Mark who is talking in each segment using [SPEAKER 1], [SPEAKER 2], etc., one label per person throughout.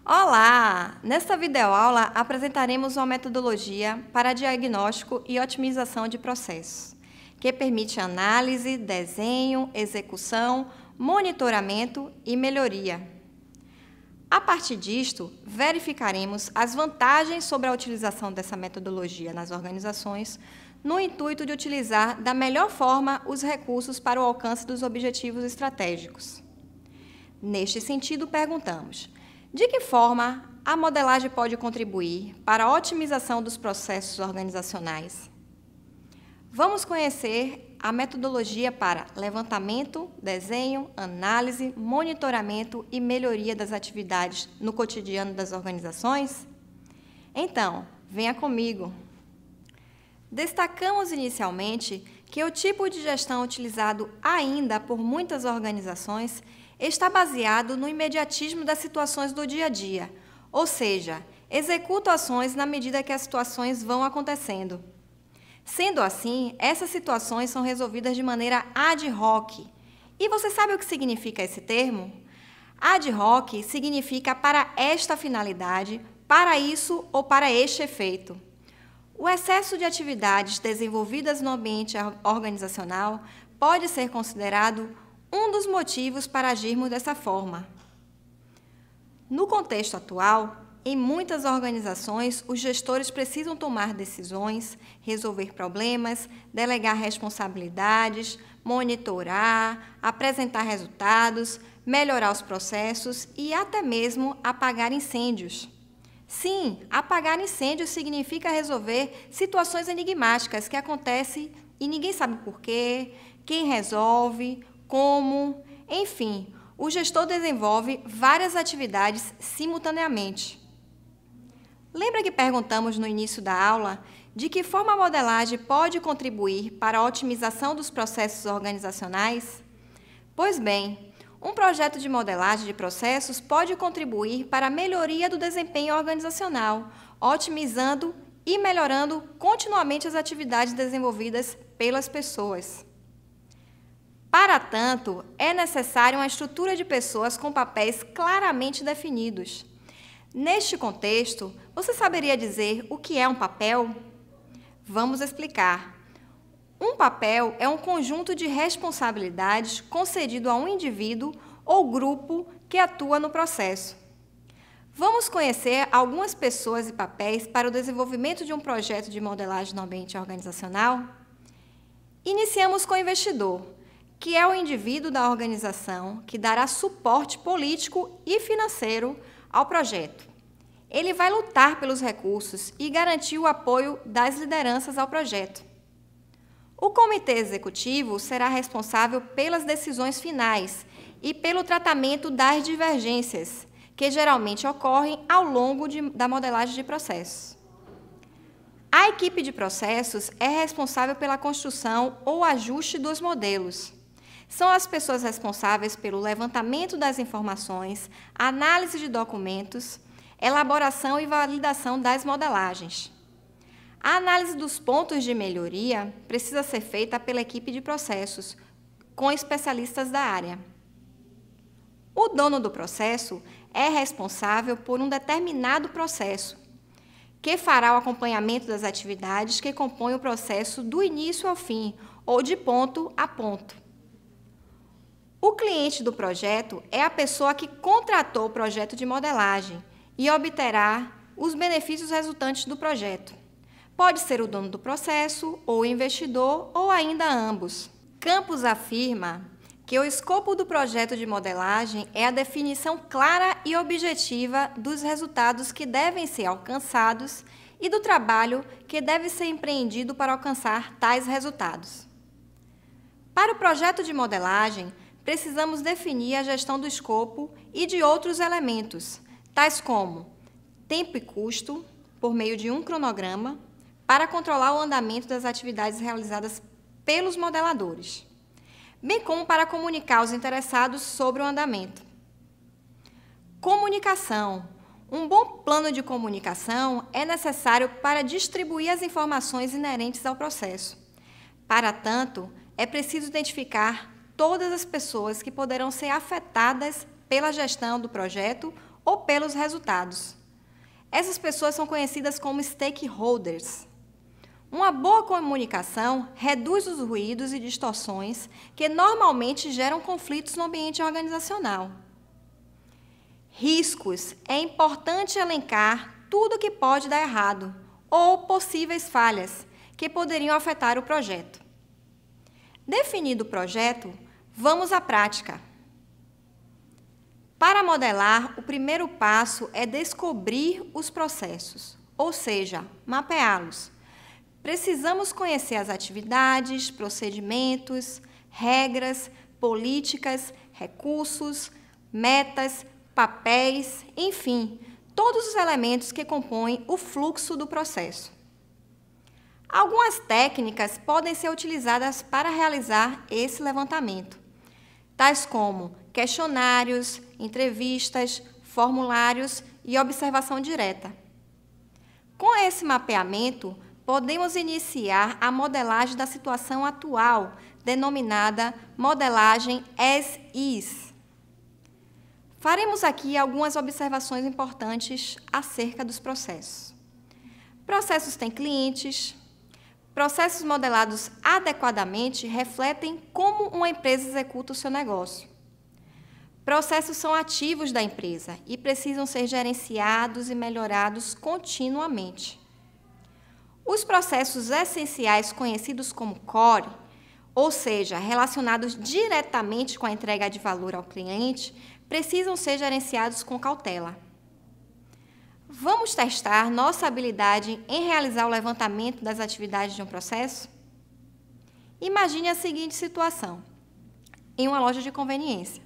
[SPEAKER 1] Olá! Nesta videoaula apresentaremos uma metodologia para diagnóstico e otimização de processos, que permite análise, desenho, execução, monitoramento e melhoria. A partir disto, verificaremos as vantagens sobre a utilização dessa metodologia nas organizações, no intuito de utilizar da melhor forma os recursos para o alcance dos objetivos estratégicos. Neste sentido, perguntamos: de que forma a modelagem pode contribuir para a otimização dos processos organizacionais? Vamos conhecer a metodologia para levantamento, desenho, análise, monitoramento e melhoria das atividades no cotidiano das organizações? Então, venha comigo! Destacamos inicialmente que o tipo de gestão utilizado ainda por muitas organizações está baseado no imediatismo das situações do dia a dia, ou seja, executa ações na medida que as situações vão acontecendo. Sendo assim, essas situações são resolvidas de maneira ad hoc. E você sabe o que significa esse termo? Ad hoc significa para esta finalidade, para isso ou para este efeito. O excesso de atividades desenvolvidas no ambiente organizacional pode ser considerado um dos motivos para agirmos dessa forma. No contexto atual, em muitas organizações, os gestores precisam tomar decisões, resolver problemas, delegar responsabilidades, monitorar, apresentar resultados, melhorar os processos e até mesmo apagar incêndios. Sim, apagar incêndios significa resolver situações enigmáticas que acontecem e ninguém sabe por quê, quem resolve, como, enfim, o gestor desenvolve várias atividades simultaneamente. Lembra que perguntamos no início da aula de que forma a modelagem pode contribuir para a otimização dos processos organizacionais? Pois bem, um projeto de modelagem de processos pode contribuir para a melhoria do desempenho organizacional, otimizando e melhorando continuamente as atividades desenvolvidas pelas pessoas. Para tanto, é necessária uma estrutura de pessoas com papéis claramente definidos. Neste contexto, você saberia dizer o que é um papel? Vamos explicar. Um papel é um conjunto de responsabilidades concedido a um indivíduo ou grupo que atua no processo. Vamos conhecer algumas pessoas e papéis para o desenvolvimento de um projeto de modelagem no ambiente organizacional? Iniciamos com o investidor, que é o indivíduo da organização que dará suporte político e financeiro ao projeto. Ele vai lutar pelos recursos e garantir o apoio das lideranças ao projeto. O comitê executivo será responsável pelas decisões finais e pelo tratamento das divergências, que geralmente ocorrem ao longo da modelagem de processos. A equipe de processos é responsável pela construção ou ajuste dos modelos. São as pessoas responsáveis pelo levantamento das informações, análise de documentos, elaboração e validação das modelagens. A análise dos pontos de melhoria precisa ser feita pela equipe de processos, com especialistas da área. O dono do processo é responsável por um determinado processo, que fará o acompanhamento das atividades que compõem o processo do início ao fim, ou de ponto a ponto. O cliente do projeto é a pessoa que contratou o projeto de modelagem e obterá os benefícios resultantes do projeto. Pode ser o dono do processo, ou o investidor, ou ainda ambos. Campos afirma que o escopo do projeto de modelagem é a definição clara e objetiva dos resultados que devem ser alcançados e do trabalho que deve ser empreendido para alcançar tais resultados. Para o projeto de modelagem, precisamos definir a gestão do escopo e de outros elementos, tais como tempo e custo, por meio de um cronograma, para controlar o andamento das atividades realizadas pelos modeladores, bem como para comunicar aos interessados sobre o andamento. Comunicação. Um bom plano de comunicação é necessário para distribuir as informações inerentes ao processo. Para tanto, é preciso identificar todas as pessoas que poderão ser afetadas pela gestão do projeto ou pelos resultados. Essas pessoas são conhecidas como stakeholders. Uma boa comunicação reduz os ruídos e distorções que normalmente geram conflitos no ambiente organizacional. Riscos. É importante elencar tudo que pode dar errado ou possíveis falhas que poderiam afetar o projeto. Definido o projeto, vamos à prática. Para modelar, o primeiro passo é descobrir os processos, ou seja, mapeá-los. Precisamos conhecer as atividades, procedimentos, regras, políticas, recursos, metas, papéis, enfim, todos os elementos que compõem o fluxo do processo. Algumas técnicas podem ser utilizadas para realizar esse levantamento, tais como questionários, entrevistas, formulários e observação direta. Com esse mapeamento, podemos iniciar a modelagem da situação atual, denominada modelagem as is. Faremos aqui algumas observações importantes acerca dos processos. Processos têm clientes. Processos modelados adequadamente refletem como uma empresa executa o seu negócio. Processos são ativos da empresa e precisam ser gerenciados e melhorados continuamente. Os processos essenciais conhecidos como core, ou seja, relacionados diretamente com a entrega de valor ao cliente, precisam ser gerenciados com cautela. Vamos testar nossa habilidade em realizar o levantamento das atividades de um processo? Imagine a seguinte situação. Em uma loja de conveniência,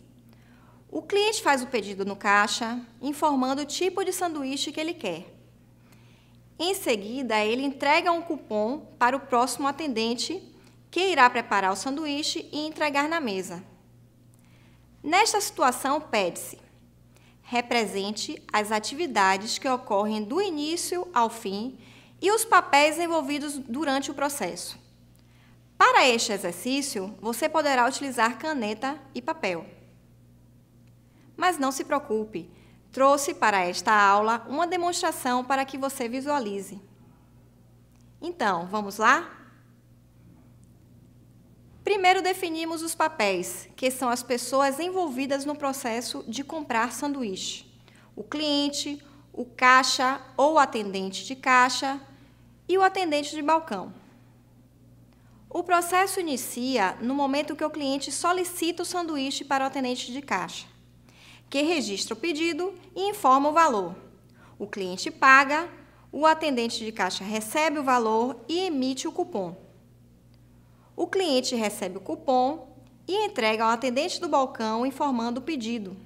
[SPEAKER 1] o cliente faz o pedido no caixa, informando o tipo de sanduíche que ele quer. Em seguida, ele entrega um cupom para o próximo atendente, que irá preparar o sanduíche e entregar na mesa. Nesta situação, pede-se: represente as atividades que ocorrem do início ao fim e os papéis envolvidos durante o processo. Para este exercício, você poderá utilizar caneta e papel. Mas não se preocupe, trouxe para esta aula uma demonstração para que você visualize. Então, vamos lá? Primeiro definimos os papéis, que são as pessoas envolvidas no processo de comprar sanduíche. O cliente, o caixa ou o atendente de caixa e o atendente de balcão. O processo inicia no momento que o cliente solicita o sanduíche para o atendente de caixa, que registra o pedido e informa o valor. O cliente paga, o atendente de caixa recebe o valor e emite o cupom. O cliente recebe o cupom e entrega ao atendente do balcão informando o pedido.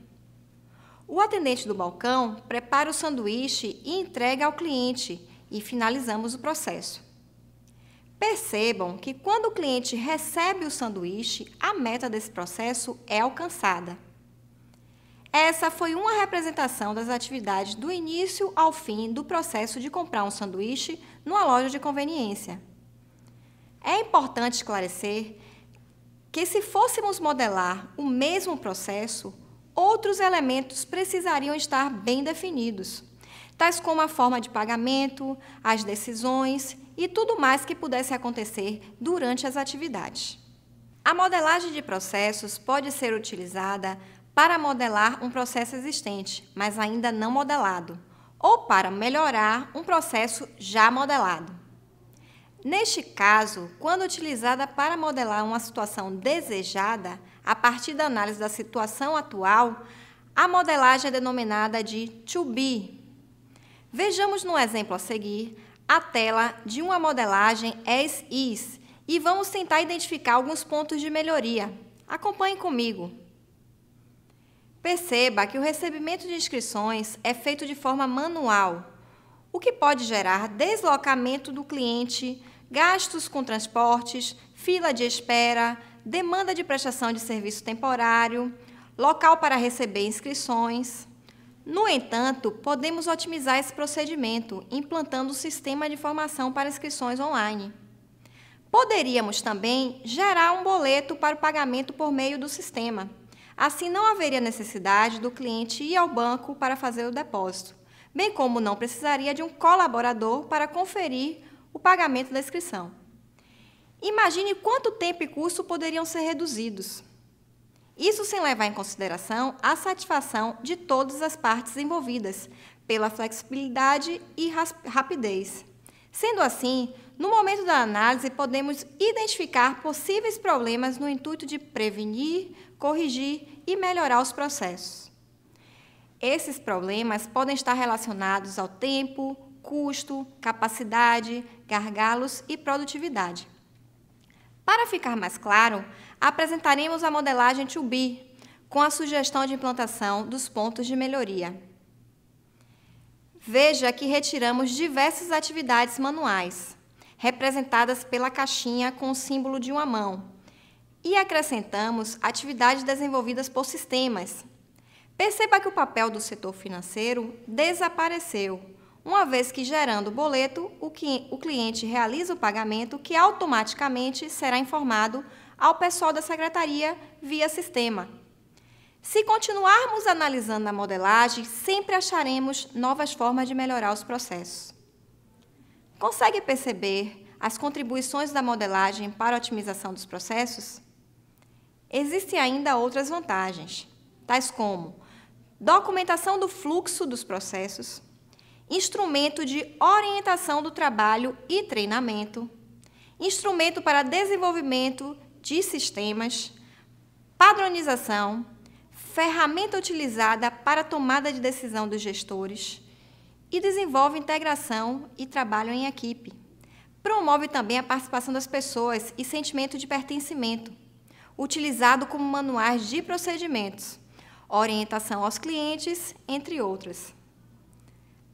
[SPEAKER 1] O atendente do balcão prepara o sanduíche e entrega ao cliente e finalizamos o processo. Percebam que quando o cliente recebe o sanduíche, a meta desse processo é alcançada. Essa foi uma representação das atividades do início ao fim do processo de comprar um sanduíche numa loja de conveniência. É importante esclarecer que, se fôssemos modelar o mesmo processo, outros elementos precisariam estar bem definidos, tais como a forma de pagamento, as decisões e tudo mais que pudesse acontecer durante as atividades. A modelagem de processos pode ser utilizada para modelar um processo existente, mas ainda não modelado, ou para melhorar um processo já modelado. Neste caso, quando utilizada para modelar uma situação desejada, a partir da análise da situação atual, a modelagem é denominada de to be. Vejamos no exemplo a seguir a tela de uma modelagem as is e vamos tentar identificar alguns pontos de melhoria. Acompanhe comigo. Perceba que o recebimento de inscrições é feito de forma manual, o que pode gerar deslocamento do cliente, gastos com transportes, fila de espera, demanda de prestação de serviço temporário, local para receber inscrições. No entanto, podemos otimizar esse procedimento implantando o sistema de informação para inscrições online. Poderíamos também gerar um boleto para o pagamento por meio do sistema. Assim, não haveria necessidade do cliente ir ao banco para fazer o depósito, bem como não precisaria de um colaborador para conferir o pagamento da inscrição. Imagine quanto tempo e custo poderiam ser reduzidos. Isso sem levar em consideração a satisfação de todas as partes envolvidas, pela flexibilidade e rapidez. Sendo assim, no momento da análise, podemos identificar possíveis problemas no intuito de prevenir, corrigir e melhorar os processos. Esses problemas podem estar relacionados ao tempo, custo, capacidade, gargalos e produtividade. Para ficar mais claro, apresentaremos a modelagem To Be, com a sugestão de implantação dos pontos de melhoria. Veja que retiramos diversas atividades manuais, representadas pela caixinha com o símbolo de uma mão, e acrescentamos atividades desenvolvidas por sistemas. Perceba que o papel do setor financeiro desapareceu, uma vez que, gerando o boleto, o cliente realiza o pagamento, que automaticamente será informado ao pessoal da secretaria via sistema. Se continuarmos analisando a modelagem, sempre acharemos novas formas de melhorar os processos. Consegue perceber as contribuições da modelagem para a otimização dos processos? Existem ainda outras vantagens, tais como documentação do fluxo dos processos, instrumento de orientação do trabalho e treinamento, instrumento para desenvolvimento de sistemas, padronização, ferramenta utilizada para tomada de decisão dos gestores e desenvolve integração e trabalho em equipe. Promove também a participação das pessoas e sentimento de pertencimento, utilizado como manuais de procedimentos, orientação aos clientes, entre outras.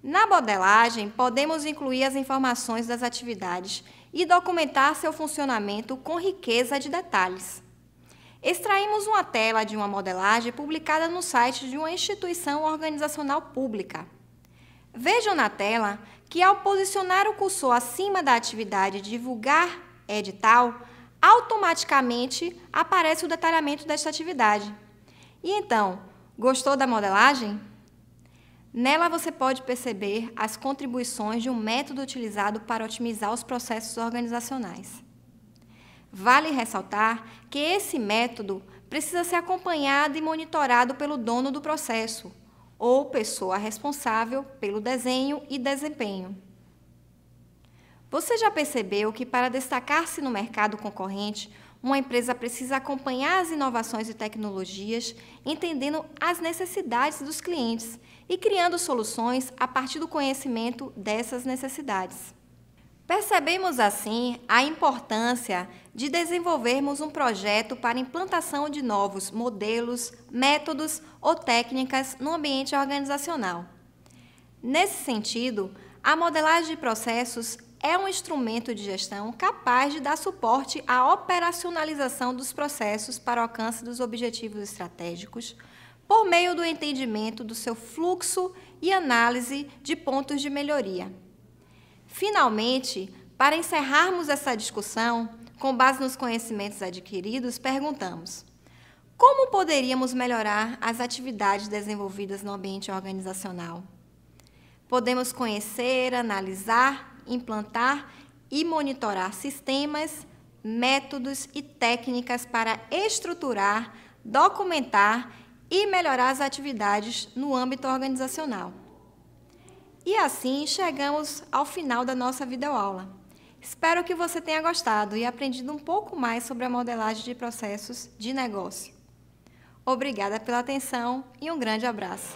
[SPEAKER 1] Na modelagem, podemos incluir as informações das atividades e documentar seu funcionamento com riqueza de detalhes. Extraímos uma tela de uma modelagem publicada no site de uma instituição organizacional pública. Vejam na tela que, ao posicionar o cursor acima da atividade Divulgar Edital, automaticamente aparece o detalhamento desta atividade. E então, gostou da modelagem? Nela você pode perceber as contribuições de um método utilizado para otimizar os processos organizacionais. Vale ressaltar que esse método precisa ser acompanhado e monitorado pelo dono do processo ou pessoa responsável pelo desenho e desempenho. Você já percebeu que, para destacar-se no mercado concorrente, uma empresa precisa acompanhar as inovações e tecnologias, entendendo as necessidades dos clientes e criando soluções a partir do conhecimento dessas necessidades. Percebemos, assim, a importância de desenvolvermos um projeto para implantação de novos modelos, métodos ou técnicas no ambiente organizacional. Nesse sentido, a modelagem de processos é um instrumento de gestão capaz de dar suporte à operacionalização dos processos para o alcance dos objetivos estratégicos, por meio do entendimento do seu fluxo e análise de pontos de melhoria. Finalmente, para encerrarmos essa discussão, com base nos conhecimentos adquiridos, perguntamos: como poderíamos melhorar as atividades desenvolvidas no ambiente organizacional? Podemos conhecer, analisar, implantar e monitorar sistemas, métodos e técnicas para estruturar, documentar e melhorar as atividades no âmbito organizacional. E assim chegamos ao final da nossa videoaula. Espero que você tenha gostado e aprendido um pouco mais sobre a modelagem de processos de negócio. Obrigada pela atenção e um grande abraço.